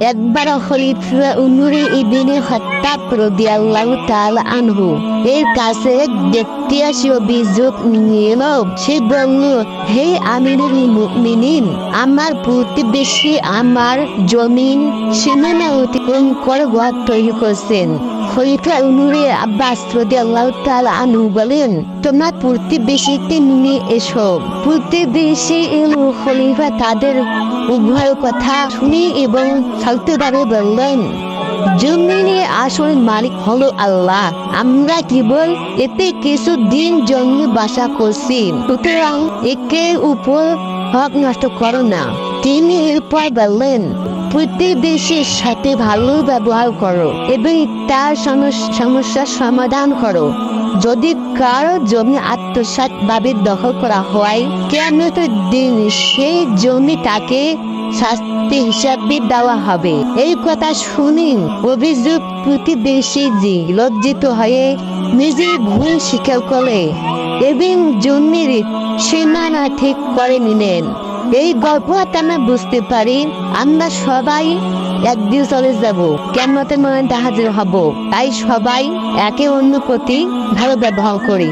একবার খলিফা উমর ইবনে খাত্তাব রাদিয়াল্লাহু তাআলা আনহু এর কাছে এক ব্যক্তি এসে অভিযোগ নিয়ে এলো। সে বলল, হে আমিরুল মুমিনিন, আমার প্রতিবেশী আমার জমিন সীমানা অতিক্রম করে ঘর তৈরি করছেন। খলিফা উমর আব্বাস রাদিয়াল্লাহু তাআলা আনহু বলেন, তোমার প্রতিবেশীকে নিয়ে এসো। প্রতিবেশী এলো। খলিফা তাদের উভয় কথা শুনি এবং সালতেদারে বললেন, জমিনে আসল মালিক হলো আল্লাহ, আমরা কেবল এতে কিছুদিন জন্য বাসা করছি, সুতরাং একে উপর হক নষ্ট করো না। তিনি এরপর বললেন, প্রতিবেশীর সাথে ভালো ব্যবহার করো এবং তার সমস্যার সমাধান করো। যদি কারো জমি আত্মসাৎ ভাবে দখল করা হয়, কিয়ামতের দিন সেই জমি তাকে শাস্তি হিসাবে দেওয়া হবে। এই কথা শুনে অভিযুক্ত প্রতিবেশী লজ্জিত হয়ে নিজে ভুল স্বীকার করে এবং জমির সীমানা ঠিক করে নিলেন। এই গল্প আমরা বুঝতে পারি, আমরা সবাই একদিন চলে যাব, কিয়ামতের ময়দানে হাজির হব। তাই সবাই একে অন্য প্রতি ভালো ব্যবহার করি।